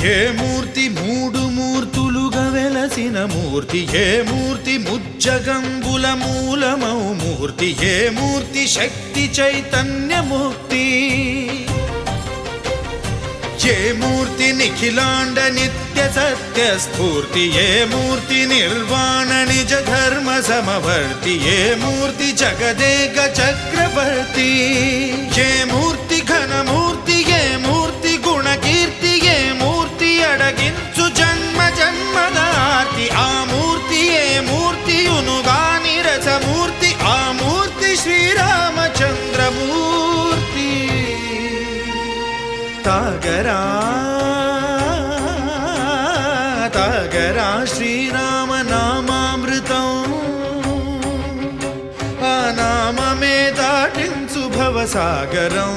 ఏ మూర్తి మూడు మూర్తులుగా వెలసిన మూర్తి, ఏ మూర్తి ముజ్జగంబుల మూలమౌ మూర్తి, ఏ మూర్తి శక్తి చైతన్యమూర్తి, ఏ మూర్తి నిఖిలాండ నిత్య సత్య స్ఫూర్తి, ఏ మూర్తి నిర్వాణ నిజ ధర్మ సమవర్తి, ఏ మూర్తి జగదేక చక్రవర్తి, ఏ మూర్తి ఘనమూర్తి, ఏ మూర్తి గుణకీర్తి, ఏ మూర్తి అడగించు జన్మ జన్మదార్తి, ఆ మూర్తి ఏ మూర్తియునుగా నిరసమూర్తి, ఆ మూర్తి శ్రీరామచంద్రమూర్తి. తాగరా తాగరా శ్రీరామ నామామృతం, ఆ నామమే దాటించు భవసాగరం.